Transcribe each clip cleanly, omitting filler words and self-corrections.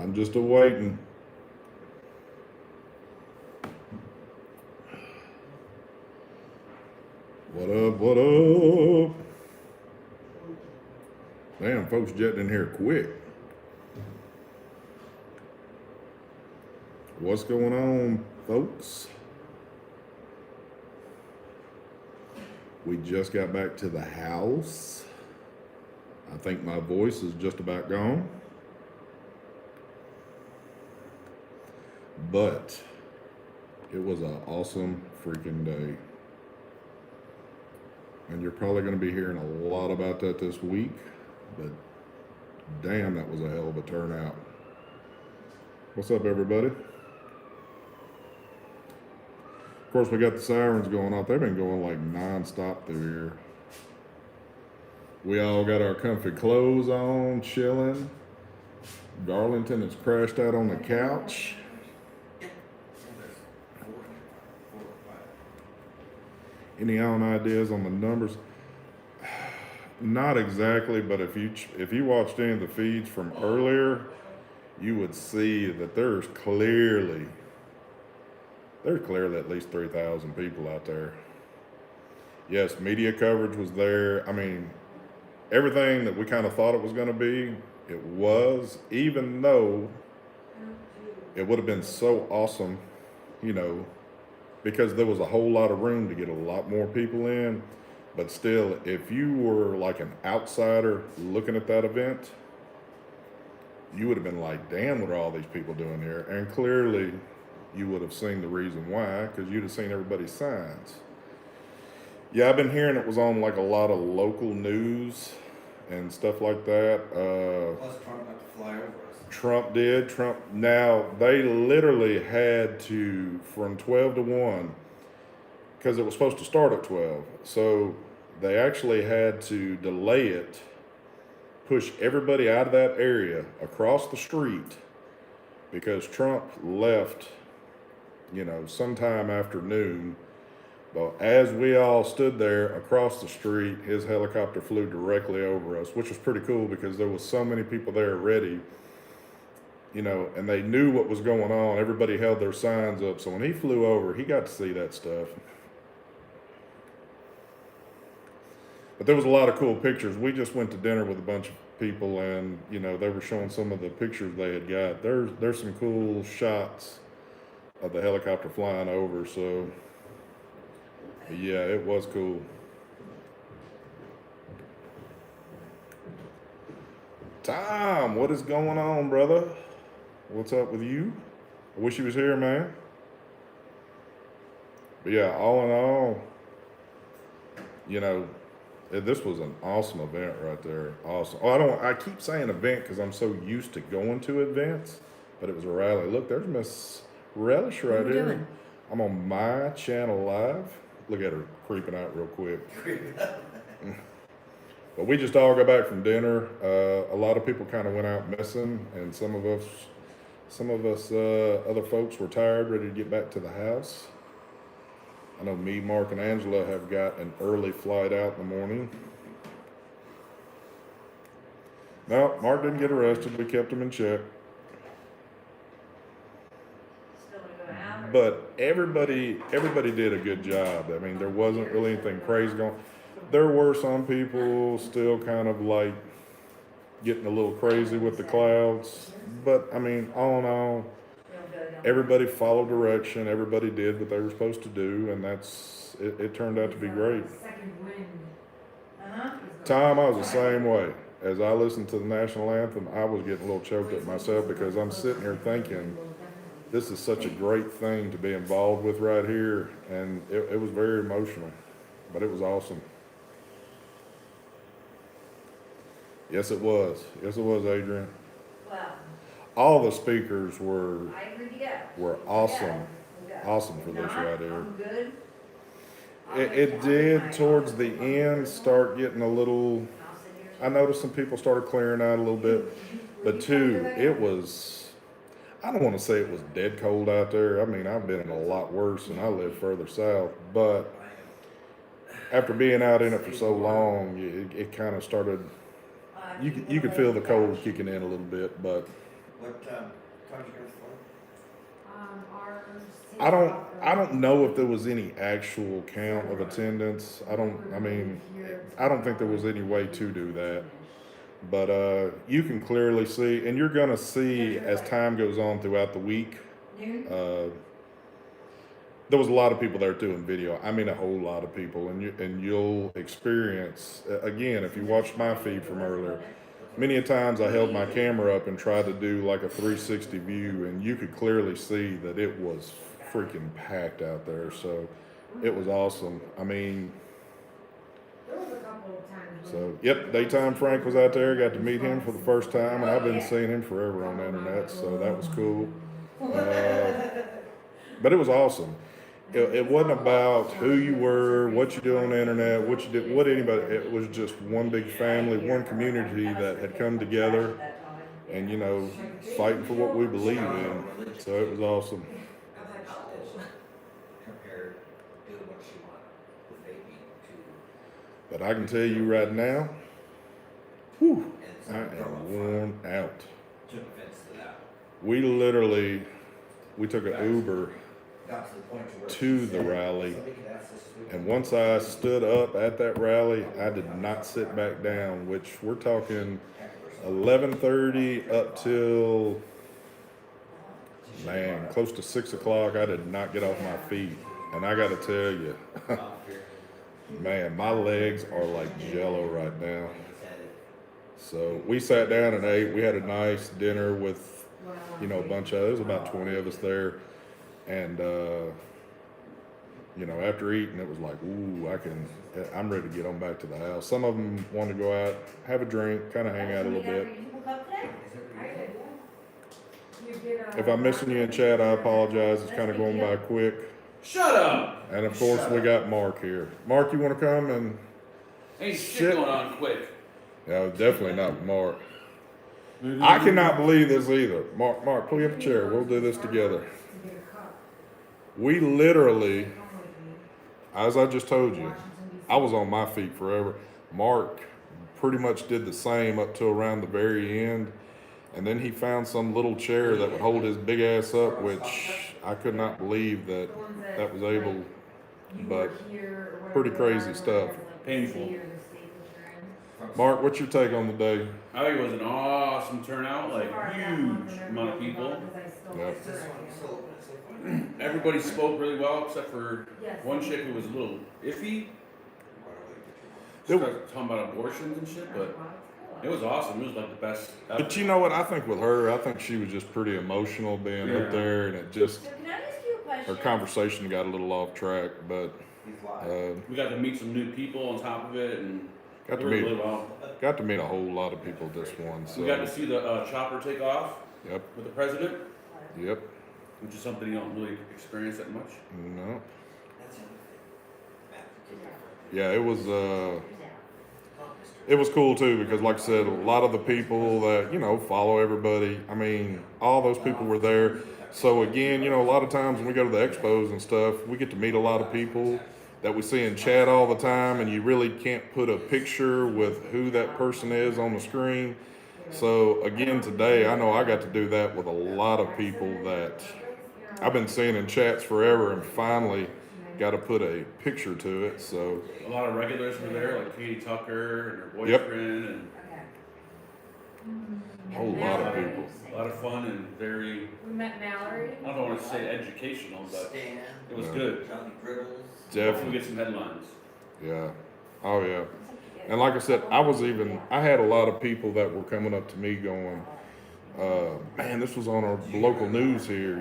I'm just awaiting. What up, what up? Damn, folks jetting in here quick. What's going on, folks? We just got back to the house. I think my voice is just about gone. But it was an awesome freaking day. And you're probably going to be hearing a lot about that this week. But damn, that was a hell of a turnout. What's up, everybody? Of course, we got the sirens going off. They've been going like non-stop through here. We all got our comfy clothes on, chilling. Darlington is crashed out on the couch. Any own ideas on the numbers? Not exactly, but if you watched any of the feeds from earlier, you would see that there's clearly at least 3,000 people out there. Yes, media coverage was there. I mean, everything that we kind of thought it was going to be, it was, even though it would have been so awesome, you know, because there was a whole lot of room to get a lot more people in. But still, if you were like an outsider looking at that event, you would have been like, damn, what are all these people doing here? And clearly, you would have seen the reason why, because you'd have seen everybody's signs. Yeah, I've been hearing it was on like a lot of local news and stuff like that. Plus Trump got to fly over us. Trump did. Now, they literally had to, from 12 to 1, because it was supposed to start at 12. So they actually had to delay it, push everybody out of that area across the street, because Trump left, you know, sometime after noon. But as we all stood there across the street, his helicopter flew directly over us, which was pretty cool because there was so many people there ready, you know, and they knew what was going on. Everybody held their signs up. So when he flew over, he got to see that stuff. But there was a lot of cool pictures. We just went to dinner with a bunch of people, and, you know, they were showing some of the pictures they had got. There's some cool shots of the helicopter flying over. So yeah, it was cool. Tom, what is going on, brother? What's up with you? I wish you was here, man. But yeah, all in all, you know, this was an awesome event right there. Awesome. Oh, I keep saying event because I'm so used to going to events, but it was a rally. Look, there's Miss Relish right here. Doing? I'm on my channel live. Look at her creeping out real quick. But we just all got back from dinner. A lot of people kind of went out missing, and some of us other folks were tired, ready to get back to the house. I know me, Mark, and Angela have got an early flight out in the morning. No, Mark didn't get arrested. We kept him in check. But everybody did a good job. I mean, there wasn't really anything crazy going. There were some people still kind of like getting a little crazy with the clouds. But I mean, all in all, everybody followed direction. Everybody did what they were supposed to do, and it turned out to be great. Tom, I was the same way. As I listened to the national anthem, I was getting a little choked up myself because I'm sitting here thinking, this is such a great thing to be involved with right here, and it was very emotional, but it was awesome. Yes, it was. Yes, it was, Adrian. Well, All the speakers were I agree to go. awesome. We go. Awesome for If this not, right here. I'm good. It did towards the end start getting a little, I noticed some people started clearing out a little bit, but too, it was, I don't want to say it was dead cold out there. I mean, I've been in a lot worse and I live further south, but after being out in it for so long, it kind of started, you could feel the cold kicking in a little bit, but What, time did you guys start? Our I don't know if there was any actual count of attendance. I don't think there was any way to do that. But you can clearly see, and you're gonna see as time goes on throughout the week. Uh, there was a lot of people there doing video. I mean, a whole lot of people, and you'll experience again if you watched my feed from earlier. Many a times I held my camera up and tried to do like a 360 view, and you could clearly see that it was freaking packed out there. So it was awesome. I mean, There was a couple of times. so yep, daytime Frank was out there. Got to meet him for the first time, and I've been seeing him forever on the internet. So that was cool. But it was awesome. It wasn't about who you were, what you do on the internet, what you did, what anybody. It was just one big family, one community that had come together, and fighting for what we believe in. So it was awesome. Compare doing what she wanted with vaping to, But I can tell you right now, whew, and I some girl am on worn out. took offense to that. We took an Uber Got to the point to where. to she the said, rally. "Somebody could ask this week." And once I stood up at that rally, I did not sit back down, which we're talking 11:30 up till, man, close to 6 o'clock. I did not get off my feet. And I got to tell you, man, my legs are like jello right now. So we sat down and ate. We had a nice dinner with, a bunch of, there was about 20 of us there. And, after eating, it was like, ooh, I'm ready to get on back to the house. Some of them wanted to go out, have a drink, kind of hang out a little bit. If I'm missing you in chat, I apologize. It's kind of going by quick. Shut up! And of course, we got Mark here. Mark, you want to come and? Ain't Shit. shit going on quick. No, definitely not Mark. I cannot believe this either. Mark, pull you up a chair. We'll do this together. We literally, as I just told you, I was on my feet forever. Mark pretty much did the same up till around the very end. And then he found some little chair that would hold his big ass up, which I could not believe that was able, but pretty crazy stuff. Painful. Mark, what's your take on the day? I think it was an awesome turnout, like huge amount of people. Yep. This one, so, it's like, Everybody spoke really well except for one chick who was a little iffy. She started talking about abortions and shit, but it was awesome. It was like the best. But you know what? I think with her, I think she was just pretty emotional being up there, and it just, Can I ask you a question? her conversation got a little off track, but he's live. We got to meet some new people on top of it, and got it to was meet really well. a whole lot of people this one. So We got to see the chopper take off yep, with the president, yep, which is something you don't really experience that much. no, That's the other thing. Matt, take it. yeah, it was cool too because, like I said, a lot of the people that follow everybody. I mean, all those people were there. So again, a lot of times when we go to the expos and stuff, we get to meet a lot of people that we see in chat all the time, and you really can't put a picture with who that person is on the screen. So again, today, I know I got to do that with a lot of people that I've been seeing in chats forever, and finally got to put a picture to it. So A lot of regulars were there, like Katie Tucker and her Yep. boyfriend, and a whole lot of people. a lot of fun and very, We met Mallory. I don't want to say educational, but Stan, it was Yeah. good. Johnny Dribbles. Hopefully Definitely, we get some headlines. yeah, oh yeah. And like I said, I had a lot of people that were coming up to me going, man, this was on our local news here,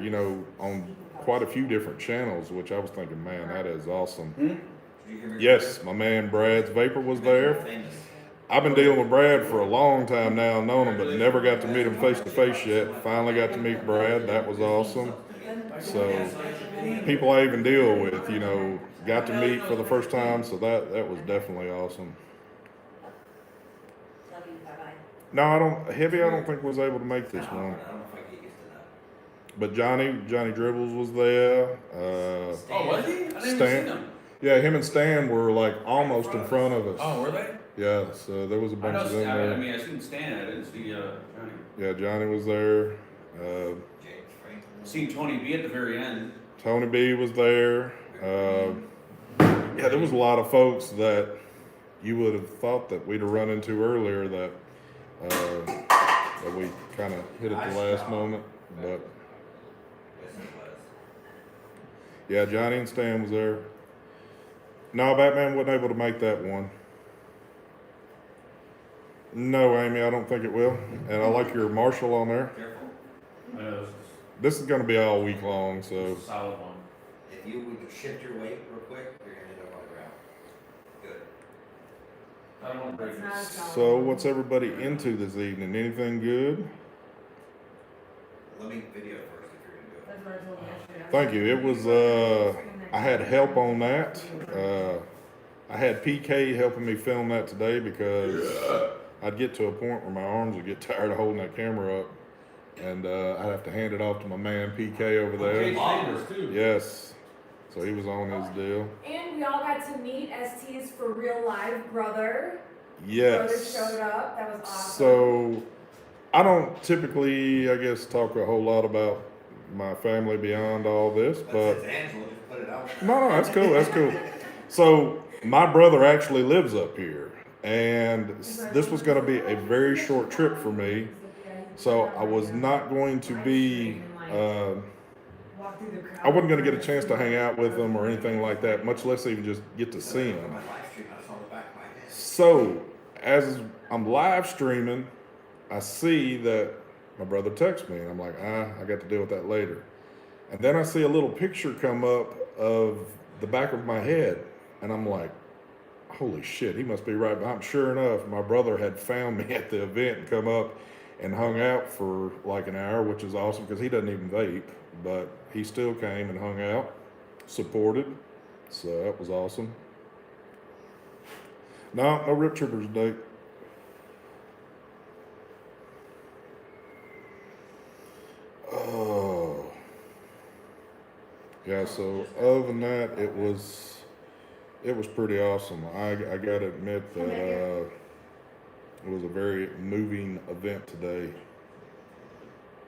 on quite a few different channels, which I was thinking, man, that is awesome. Did you hear me? Yes, my man Brad's Vapor was there. Famous. I've been dealing with Brad for a long time now, known him, but never got to meet him face to face yet. Finally got to meet Brad. That was awesome. So people I even deal with, got to meet for the first time. So that was definitely awesome. No, I don't think was able to make this I don't one. know if I get used to that. But Johnny Dribbles was there. Oh, was he? I didn't even see Stan. them. Yeah, him and Stan were like almost in front of us. Oh, were they? Yeah, so there was a I bunch know. of them there. I mean, I seen Stan. I didn't see Johnny. Yeah, Johnny was there. James Franklin. Seen Tony B at the very end. Tony B was there. Yeah, there was a lot of folks that you would have thought that we'd have run into earlier that we kind of hit at the last moment. But Yes, it was. yeah, Johnny and Stan was there. No, Batman wasn't able to make that one. No, Amy, I don't think it will. And I like your Marshall on there. Careful. This is going to be all week long, so. It's a solid one. If you would shift your weight real quick, you're gonna end up on the ground. Good. I don't want to break It's not a this. solid So one. what's everybody into this evening? Anything good? Let me video first if you're gonna do it. That's what I told him yesterday. Thank you. It was, I had help on that. I had PK helping me film that today because I'd get to a point where my arms would get tired of holding that camera up. And I'd have to hand it off to my man PK over Okay, there. Chambers too. Yes. So he was on his deal. And we all got to meet ST's for real life brother. Brother Yes. showed up. That was awesome. So I don't typically, I guess, talk a whole lot about my family beyond all this, But but since Angela just put it out. no, that's cool. That's cool. So my brother actually lives up here, and this was going to be a very short trip for me. So I was not going to be. I wasn't going to get a chance to hang out with them or anything like that, much less even just get to see them. My live stream, I saw the back of my head. So as I'm live streaming, I see that my brother texts me, and I'm like, I got to deal with that later. And then I see a little picture come up of the back of my head, and I'm like, holy shit, he must be right behind. Sure enough, my brother had found me at the event and come up and hung out for like an hour, which is awesome because he doesn't even vape, but he still came and hung out, supported. So that was awesome. No Rip Trippers date. Oh. Yeah, so other than that, it was pretty awesome. I gotta admit that it was a very moving event today.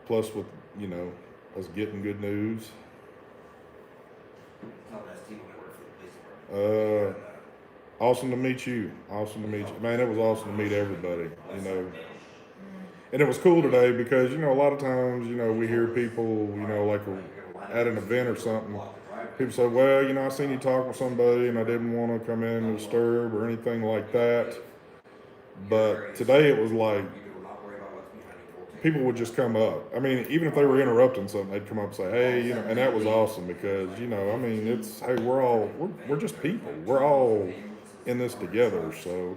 Plus with, us getting good news. Tell that Steve when I work for the police department. Awesome to meet you. Awesome to meet you. Man, it was awesome to meet everybody, And it was cool today because, a lot of times, we hear people, like at an event or something, people say, well, I seen you talk with somebody and I didn't want to come in and disturb or anything like that. But today it was like, people would just come up. I mean, even if they were interrupting something, they'd come up and say, hey, and that was awesome because, it's, hey, we're just people. We're all in this together, so.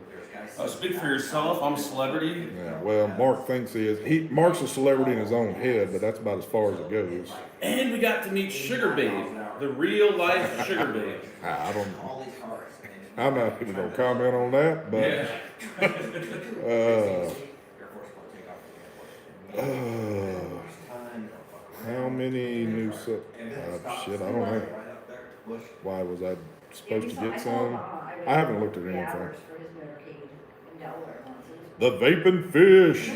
Speak for yourself. I'm a celebrity. Yeah, well, Mark thinks he is. Mark's a celebrity in his own head, but that's about as far as it goes. And we got to meet Sugar Babe, the real life Sugar Babe. I'm not even gonna comment on that, but how many new shit, I don't know. Why was I supposed to get some? I haven't looked at anything. The Vaping Fish.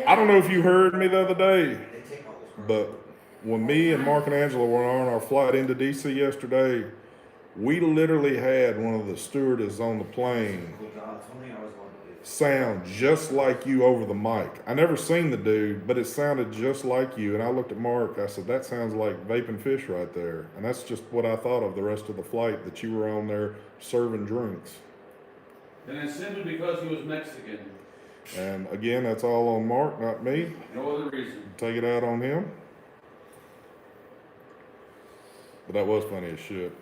I don't know if you heard me the other day, but when me and Mark and Angela were on our flight into DC yesterday, we literally had one of the stewardesses on the plane sound just like you over the mic. I never seen the dude, but it sounded just like you. And I looked at Mark, I said, that sounds like Vaping Fish right there. And that's just what I thought of the rest of the flight, that you were on there serving drinks. And it's simply because he was Mexican. And again, that's all on Mark, not me. No other reason. Take it out on him. But that was funny as shit.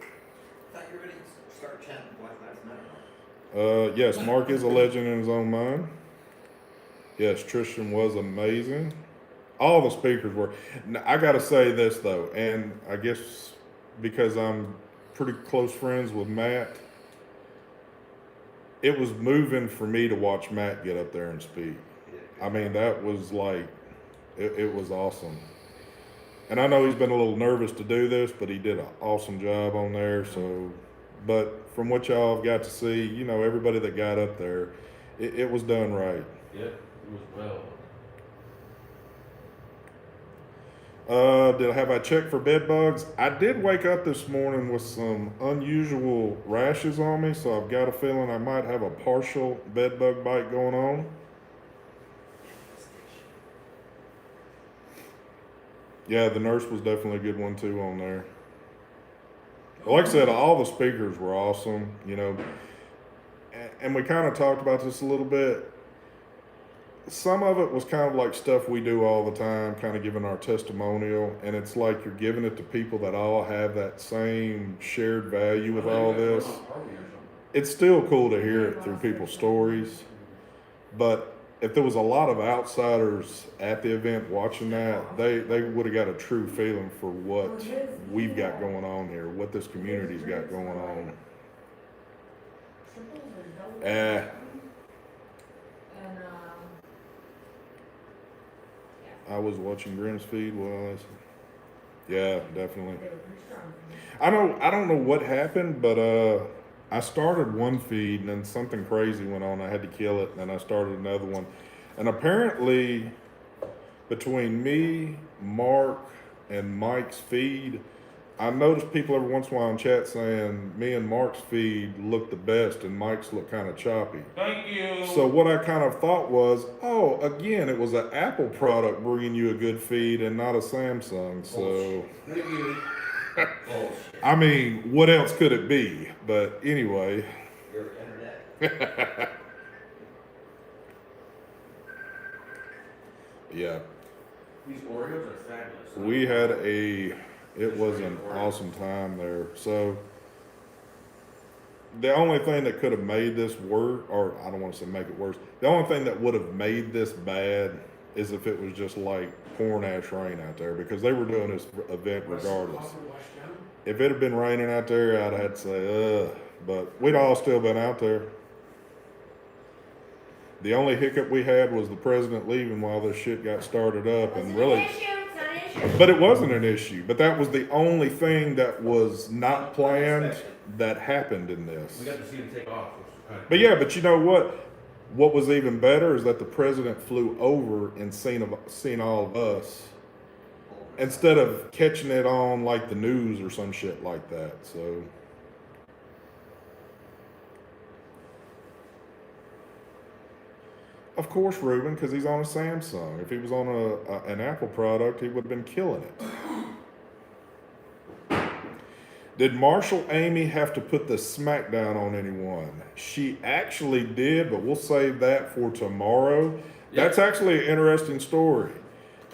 I thought you were ready to start chanting Black Lives Matter. Yes, Mark is a legend in his own mind. Yes, Tristan was amazing. All the speakers were. Now, I got to say this though, and I guess because I'm pretty close friends with Matt, it was moving for me to watch Matt get up there and speak. I mean, that was like, it was awesome. And I know he's been a little nervous to do this, but he did an awesome job on there. So, but from what y'all have got to see, everybody that got up there, it was done right. Yep, it was well. Have I checked for bed bugs? I did wake up this morning with some unusual rashes on me, so I've got a feeling I might have a partial bed bug bite going on. Yeah, the nurse was definitely a good one too on there. Like I said, all the speakers were awesome, you know, and we kind of talked about this a little bit. Some of it was kind of like stuff we do all the time, kind of giving our testimonial, and it's like you're giving it to people that all have that same shared value with all this. It's still cool to hear it through people's stories, but if there was a lot of outsiders at the event watching that, they would have got a true feeling for what we've got going on here, what this community's got going on. I was watching Grimm's feed while I. Yeah, definitely. I don't know what happened, but I started one feed and then something crazy went on. I had to kill it, and then I started another one. And apparently, between me, Mark, and Mike's feed, I noticed people every once in a while in chat saying me and Mark's feed look the best and Mike's look kind of choppy. Thank you. So what I kind of thought was, oh, again, it was an Apple product bringing you a good feed and not a Samsung. So, Thank you. I mean, what else could it be? But anyway. Your internet. Yeah. These Oreos are fabulous. We had it was an awesome time there. So the only thing that could have made this worse, or I don't want to say make it worse, the only thing that would have made this bad is if it was just like pouring ash rain out there, because they were doing this event regardless. If it had been raining out there, I'd have to say, but we'd all still been out there. The only hiccup we had was the president leaving while this shit got started up, and really. But it wasn't an issue. But that was the only thing that was not planned that happened in this. We got to see him take off. But yeah, but you know what? What was even better is that the president flew over and seen all of us instead of catching it on like the news or some shit like that. So. Of course, Ruben, because he's on a Samsung. If he was on an Apple product, he would have been killing it. Did Marshall Amy have to put the smackdown on anyone? She actually did, but we'll save that for tomorrow. Yep. That's actually an interesting story.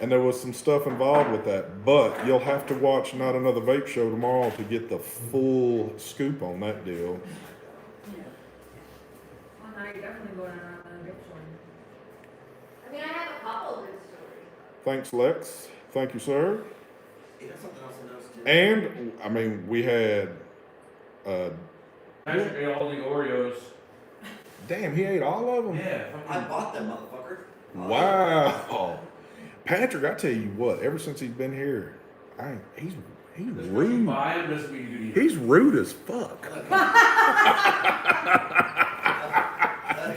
And there was some stuff involved with that. But you'll have to watch Not Another Vape Show tomorrow to get the full scoop on that deal. Yeah. Well, now you're definitely going on another vape show. I mean, I have a couple of good stories. Thanks, Lex. Thank you, sir. You know something else I noticed too? And, I mean, we had... Patrick ate all the Oreos. Damn, he ate all of them? Yeah. I bought them, motherfucker. Wow. Patrick, I tell you what, ever since he's been here, he's rude. Buy him doesn't mean you need He's rude as fuck. I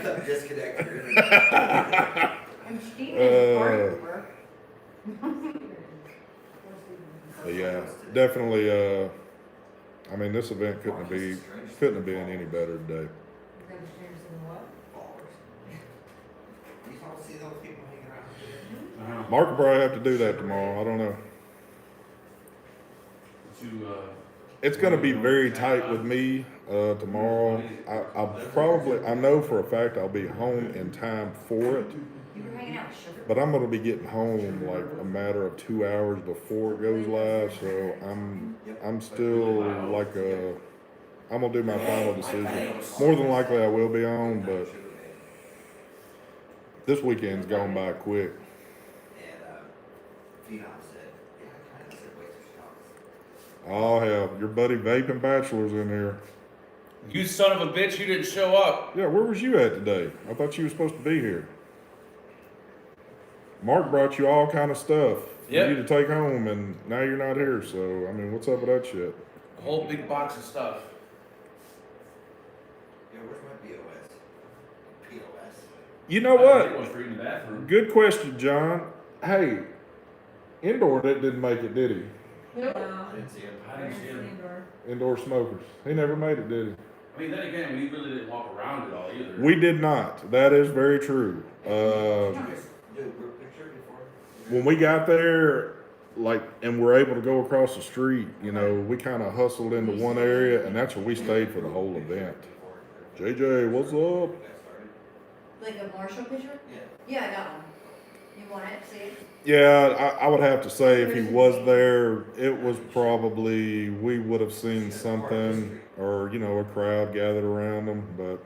got disconnected. And Steven's part But yeah, definitely. I mean, this event couldn't have been any better today. You don't see those people hanging around here. Mark will probably have to do that tomorrow. I don't know. It's going to be very tight with me tomorrow. I know for a fact I'll be home in time for it. But I'm going to be getting home like a matter of 2 hours before it goes live. So I'm still like I'm going to do my final decision. More than likely I will be on, but this weekend's gone by quick. Oh hell, your buddy Vaping Bachelor's in here. You son of a bitch, you didn't show up. Yeah, where was you at today? I thought you were supposed to be here. Mark brought you all kind of stuff for you to take home, and now you're not here. So, I mean, what's up with that shit? A whole big box of stuff. Yeah, where's my POS? POS? You know I can get one what? for you in the bathroom. Good question, John. Hey, Indoor didn't make it, did he? Nope. I didn't see him. I didn't see him. Indoor smokers. He never made it, did he? I mean, then again, we really didn't walk around it all either. We did not. That is very true. Did you guys do a group picture before? When we got there, like, and we're able to go across the street, you know, we kind of hustled into one area, and that's where we stayed for the whole event. JJ, what's up? Like a Marshall picture? Yeah. Yeah, I got one. You want it? See it? Yeah, I would have to say if he was there, it was probably, we would have seen something, or, you know, a crowd gathered around him, but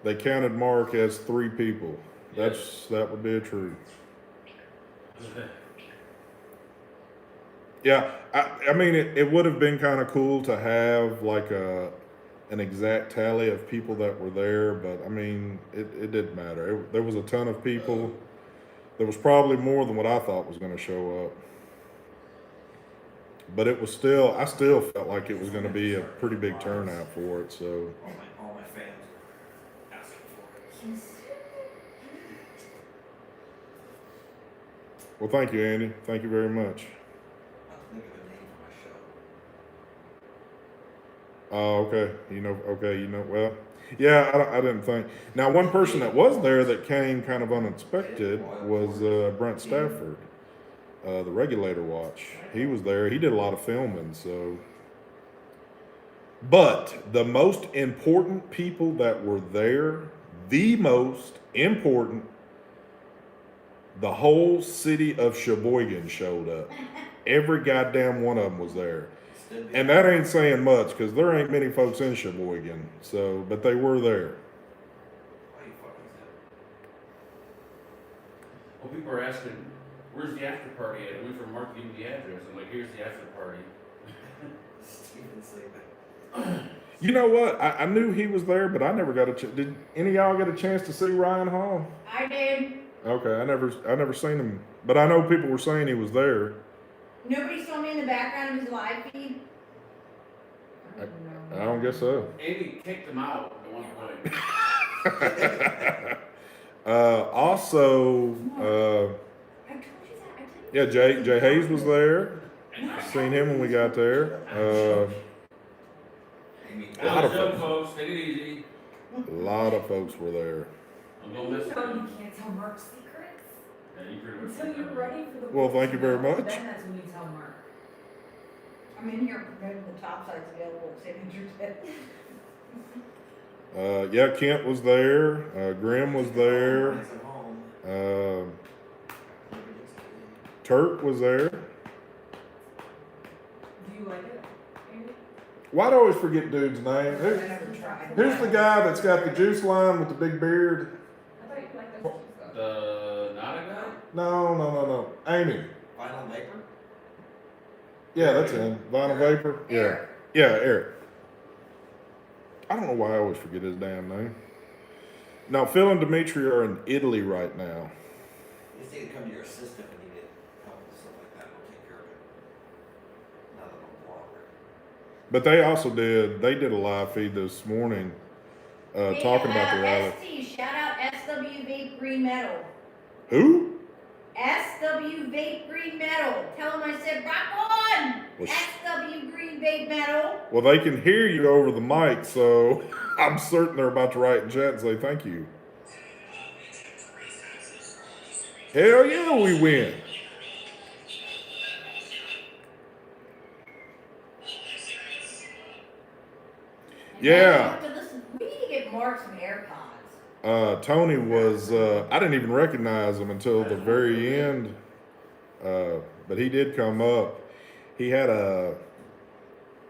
they counted Mark as 3 people. That would be a truth. Yeah, I mean, it would have been kind of cool to have like an exact tally of people that were there, but I mean, it didn't matter. There was a ton of people. There was probably more than what I thought was going to show up. But it was still, I still felt like it was going to be a pretty big turnout for it, so. All my fans were asking for it. Well, thank you, Andy. Thank you very much. I think of a name for my show. Oh, okay. Well, yeah, I didn't think. Now, one person that was there that came kind of unexpected was Brent Stafford, the regulator watch. He was there. He did a lot of filming, so. But the most important people that were there, the most important, the whole city of Sheboygan showed up. Every goddamn one of them was there. And that ain't saying much, because there ain't many folks in Sheboygan, so, but they were there. Why you fucking Well, people are asking, where's the after party at? And we from Mark giving the address. I'm like, here's the after party. Steven sleeping. You know what? I knew he was there, but I never got a chance. Did any of y'all get a chance to see Ryan Hall? I did. Okay, I never seen him, but I know people were saying he was there. Nobody saw me in the background of his live feed. I don't guess so. Amy kicked him out at one point. Also, I told you that. yeah, Jay Hayes was there. Seen him when we got there. A lot of Young folks. folks, take it easy. A lot of folks were there. I'm gonna miss You him. can't tell Mark secrets Yeah, you pretty much. until you're ready for the. Well, thank you very world to much. know. Then that's when you tell Mark. I'm in here prepared the top side's available signatures. Yeah, Kent was there. Grim was there. Friends at home. Turk was there. Do you like it, Amy? Why'd I always forget dude's name? I never tried. Who's the guy that's got the juice line with the big beard? I thought you liked those shoes The though. Nada guy? No. Amy. Vinyl Vapor? Yeah, that's him. Vinyl Vapor. Yeah. Eric. Yeah, Eric. I don't know why I always forget his damn name. Now, Phil and Dimitri are in Italy right now. You just need to come to your assistant when you get help with stuff like that. We'll take care of it. Not that I'm a blogger. But they did a live feed this morning talking about the rally. ST, shout out SW Vape Green Metal. Who? SW Vape Green Metal. Tell them I said rock on! Well, SW Green Vape Metal. Well, they can hear you over the mic, so I'm certain they're about to write in chat and say thank you. Hell yeah, we win. Yeah. We need to get Mark some AirPods. Tony was, I didn't even recognize him until the very end, but he did come up. He had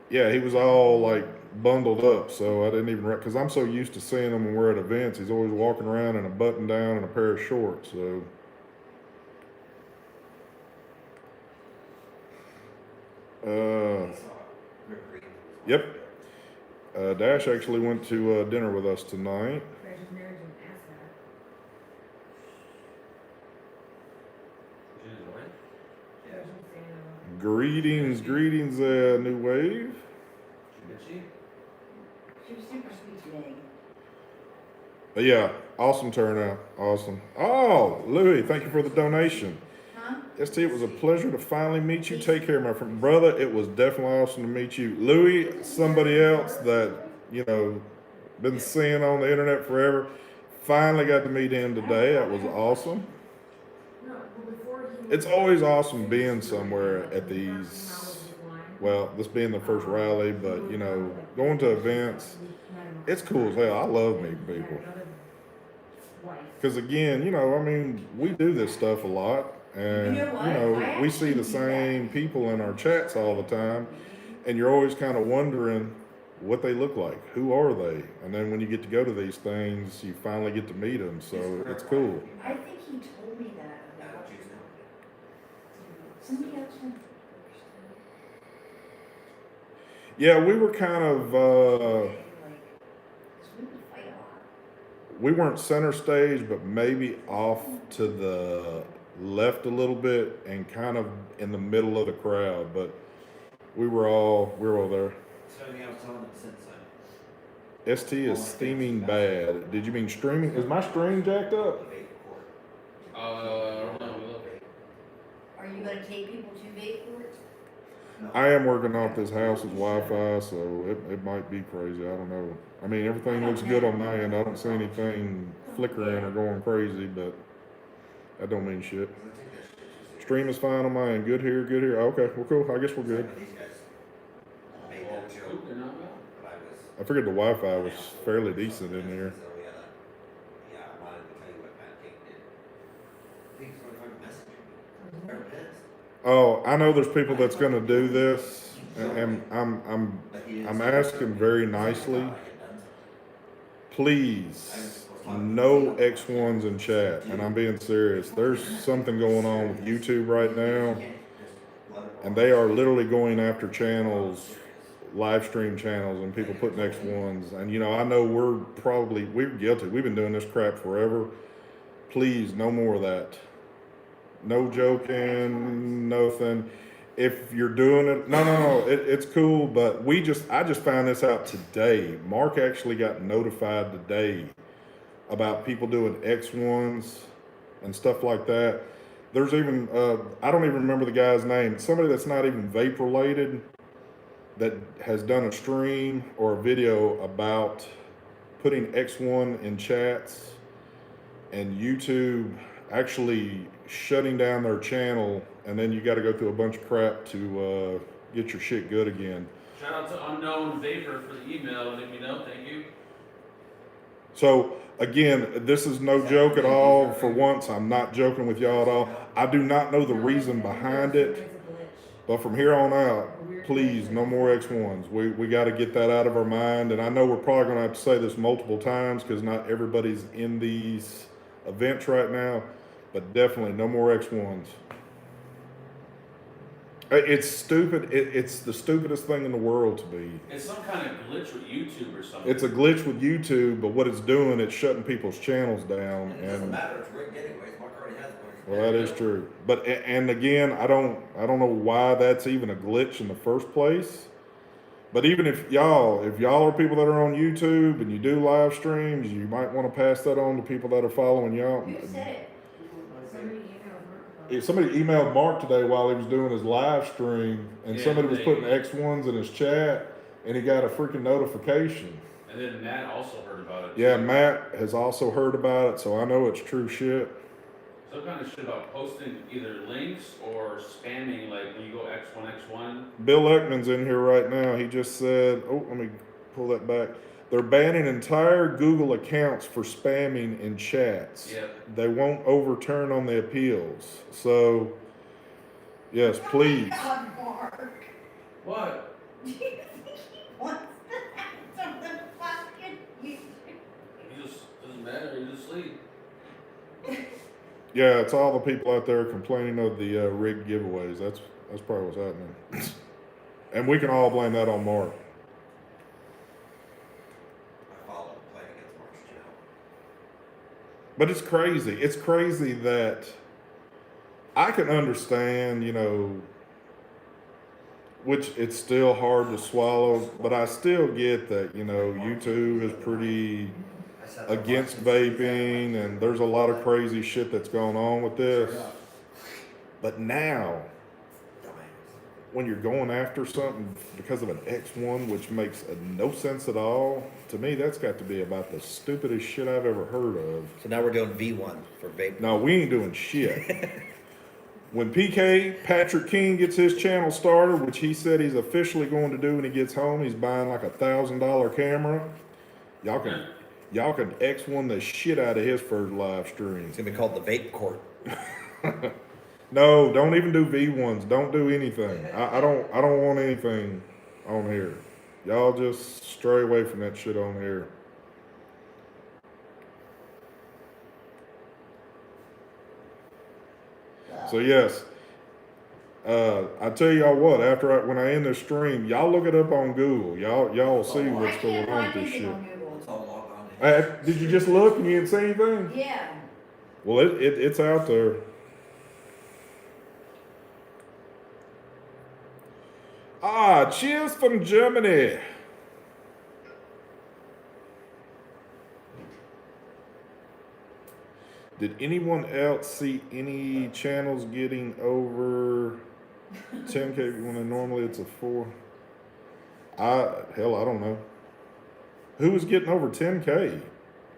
he was all like bundled up, so I didn't even, because I'm so used to seeing him when we're at events. He's always walking around in a button down and a pair of shorts, so. I saw Rick Reed was Yep. there. Dash actually went to dinner with us tonight. Rachel's married to an asshole. She's his wife? Yeah. Rachel's saying, Greetings, New Wave. Did she? She was super sweet today. But yeah, awesome turnout. Awesome. Oh, Louis, thank you for the donation. Huh? ST, it was a pleasure to finally meet you. Take care, my friend. Brother, it was definitely awesome to meet you. Louis, somebody else that, you know, been seeing on the internet forever. Finally got to meet him today. That was awesome. No, but before he. It's always awesome being somewhere at these, well, this being the first rally, but, you know, going to events, it's cool as hell. I love meeting people. Because again, you know, I mean, we do this stuff a lot, and You know what? you know, I we see the actually do that. same people in our chats all the time, and you're always kind of wondering what they look like, who are they, and then when you get to go to these things, you finally get to meet them, so it's cool. I think he told me that Yeah, about juice company. somebody else. Yeah, we were kind of, Like, 'cause we would fight a lot. we weren't center stage, but maybe off to the left a little bit, and kind of in the middle of the crowd, but we were all there. So I was telling them since ST is steaming bad. Did you mean streaming? Is my stream jacked up? I don't know. Are you gonna take people to vape court? I am working off this house's Wi-Fi, so it might be crazy. I don't know. I mean, everything looks good on my end. I don't see anything flickering or going crazy, but that don't mean shit. Stream is fine on my end. Good here, good here. Okay, well, cool. I guess we're good. These guys made Well, that joke, they're not bad. but I was. I figured the Wi-Fi was fairly decent in there. So we had yeah, I'm not even tell you what Matt King did. He's going to fucking message me. They're pissed. Oh, I know there's people that's gonna do this, and But he didn't I'm say asking very nicely. I had done something. Please, no X1s in chat, and I'm being serious. There's something going on with YouTube right now, You can't just let it and go. they are literally going after channels, live stream channels, and people putting X1s. And you know, I know we're guilty. We've been doing this crap forever. Please, no more of that. No joking, nothing. If you're doing it, no, it's cool. But I just found this out today. Mark actually got notified today about people doing X1s and stuff like that. There's even, I don't even remember the guy's name. Somebody that's not even vape related that has done a stream or a video about putting X1 in chats, and YouTube actually shutting down their channel, and then you got to go through a bunch of crap to get your shit good again. Shout out to Unknown Vapor for the email. Let me know. Thank you. So again, this is no joke at all. For once, I'm not joking with y'all at all. I do not know the reason behind it, but from here on out, please, no more X1s. We got to get that out of our mind. And I know we're probably going to have to say this multiple times because not everybody's in these events right now, but definitely no more X1s. It's stupid. It's the stupidest thing in the world to be. It's some kind of glitch with YouTube or something. It's a glitch with YouTube, but what it's doing, it's shutting people's channels down. And it doesn't matter, it's rigged anyways, Mark already has one. Well, that is true. But and again, I don't know why that's even a glitch in the first place. But even if y'all are people that are on YouTube and you do live streams, you might want to pass that on to people that are following y'all. Who said it? Somebody emailed Mark. Somebody emailed Mark today while he was doing his live stream, and Yeah, somebody was they- putting X1s in his chat, and he got a freaking notification. And then Matt also heard about it. Yeah, too. Matt has also heard about it, so I know it's true shit. Some kind of shit about posting either links or spamming, like when you go X1. Bill Ekman's in here right now. He just said, oh, let me pull that back. They're banning entire Google accounts for spamming in chats. Yep. They won't overturn on the appeals. So, yes, please. Oh my God, Mark. What? Do you think he wants that on the fucking YouTube? He just doesn't matter. He's asleep. Yeah, it's all the people out there complaining of the rigged giveaways. That's probably what's happening. And we can all blame that on Mark. I followed playing against Mark's channel. But it's crazy. It's crazy that I can understand, you know, which it's still hard to swallow, but I still get that, you know, YouTube is pretty I sat there against watching vaping, and there's a lot of crazy shit that's going on with this. But now, Dumbass. when you're going after something because of an X1, which makes no sense at all, to me, that's got to be about the stupidest shit I've ever heard of. So now we're doing V1 for vape. No, we ain't doing shit. When PK, Patrick King, gets his channel started, which he said he's officially going to do when he gets home, he's buying like $1,000 camera. Y'all can X1 the shit out of his first live stream. It's gonna be called the Vape Court. No, don't even do V1s. Don't do anything. I don't want anything on here. Y'all just stray away from that shit on here. So yes, I tell y'all what. When I end this stream, y'all look it up on Google. Y'all will see I what's going can't on with find this anything shit. on Google. It's all logged on. Did you just look and you didn't see anything? Yeah. Well, it's out there. Cheers from Germany. Did anyone else see any channels getting over 10K when normally it's a 4? I don't know. Who was getting over 10K?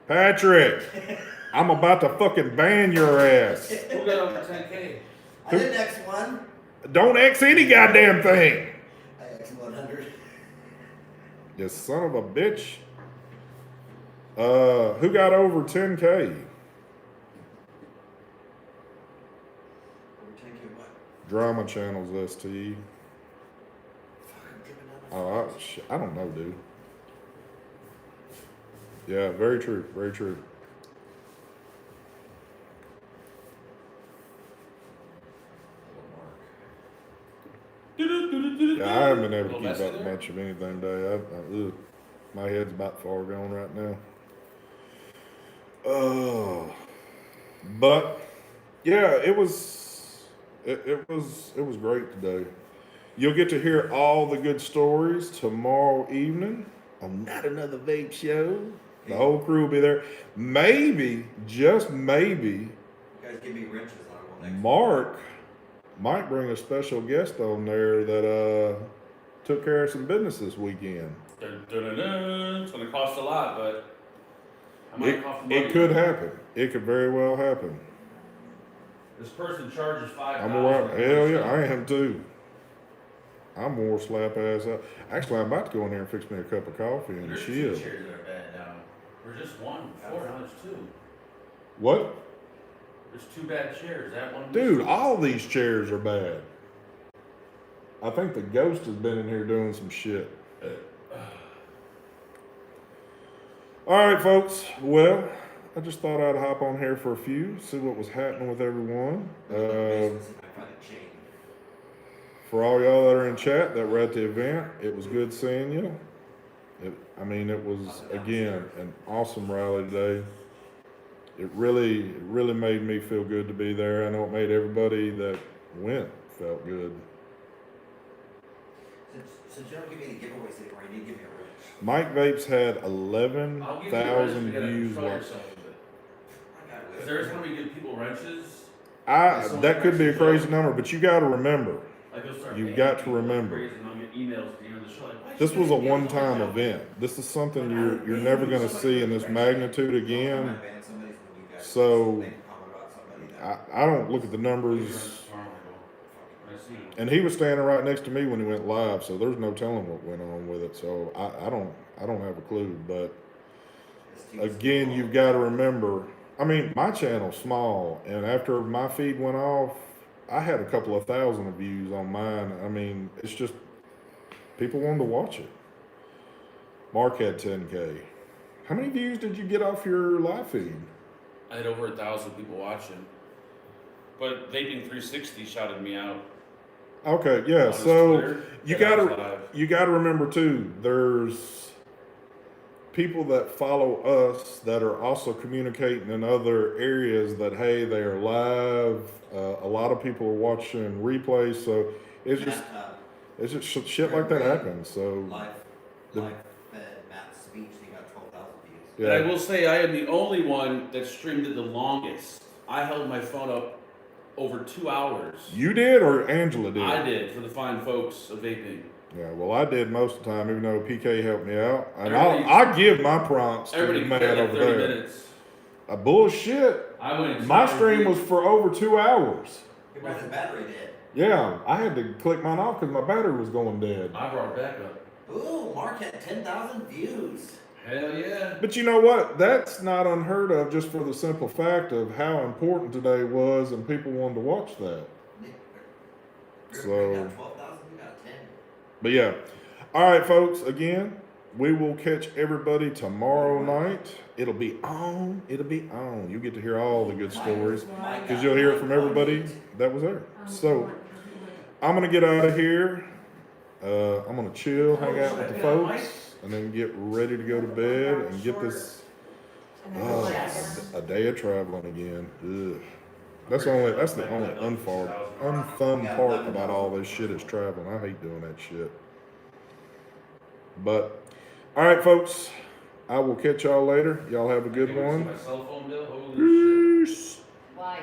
Patrick, I'm about to fucking ban your ass. Who got over 10K? I did X1. Don't X any goddamn thing. I X100. You son of a bitch. Who got over 10K? Over 10K what? Drama channels, ST. Fuck, I'm giving out my Oh, I don't know, dude. Yeah, very true. Very true. Yeah, I haven't been able to keep up much of anything today. My head's about far gone right now. But yeah, it was great today. You'll get to hear all the good stories tomorrow evening on Not Another Vape Show. The whole crew will be there. Maybe, just maybe, You guys give me wrenches on it. Mark might bring a special guest on there that took care of some business this weekend. Dun, dun, dun, dun. It's gonna cost a lot, but I might cost money. It could happen. It could very well happen. This person charges $5. I'm alright. Hell yeah, I am too. I'm more slap ass up. Actually, I'm about to go in there and fix me a cup of coffee and There's chill. 2 chairs that are bad now. Or just one. 4, now there's 2. What? There's 2 bad chairs. That one. Dude, all these chairs are bad. I think the ghost has been in here doing some shit. Alright, folks. Well, I just thought I'd hop on here for a few, see what was happening with everyone. For all y'all that are in chat that were at the event, it was good seeing you. It was, again, an awesome rally today. It really made me feel good to be there. I know it made everybody that went felt good. Since you don't give me any giveaways anymore, you need to give me a wrench. Mike Vapes had I'll give you 11,000 wrenches to views. control yourself a bit. I got Because there's when we give people wrenches. That could be a crazy number, but you got to remember, Like they'll start You've paying got to people remember. crazy, and I'll get emails at the end of the show like, "Why this should was a I get one-time those event. This is something you're never going to see in this magnitude again. So, I don't look at the numbers. And he was standing right next to me when he went live, so there's no telling what went on with it. So I don't have a clue. But again, you've got to remember. My channel's small, and after my feed went off, I had a couple of thousand views on mine. It's just people wanted to watch it. Mark had 10K. How many views did you get off your live feed? I had over 1,000 people watching. But Vaping 360 shouted me out. Okay, yeah. On his So Twitter, you that I was gotta live. remember too. There's people that follow us that are also communicating in other areas that hey, they are live. A lot of people are watching replays, so it's just shit like that happens. So Live fed Matt's speech, he got 12,000 views. yeah. But I will say I am the only one that streamed it the longest. I held my phone up over 2 hours. You did or Angela did? I did, for the fine folks of vaping. Yeah, well, I did most of the time, even though PK helped me out. And Everybody- I give my prompts to the Everybody man quit at over 30 there. minutes. Bullshit. I went in 2 My hours stream deep. was for over 2 hours. Your brother's battery dead. Yeah, I had to click mine off because my battery was going dead. I brought it back up. Ooh, Mark had 10,000 views. Hell yeah. But you know what? That's not unheard of just for the simple fact of how important today was and people wanted to watch that. You So- got 12,000, you got 10. But yeah. All right, folks. Again, we will catch everybody tomorrow night. It'll be on. It'll be on. You get to hear all the good stories because you'll hear it from everybody that was there. So I'm going to get out of here. I'm going to chill, hang out with the folks, and then get ready to go to bed and get this a day of traveling again. Ugh. That's the only unfun part about all this shit is traveling. I hate doing that shit. But all right, folks, I will catch y'all later. Y'all have a good I can go see one. my cell phone bill. Holy shit. Peace. Why?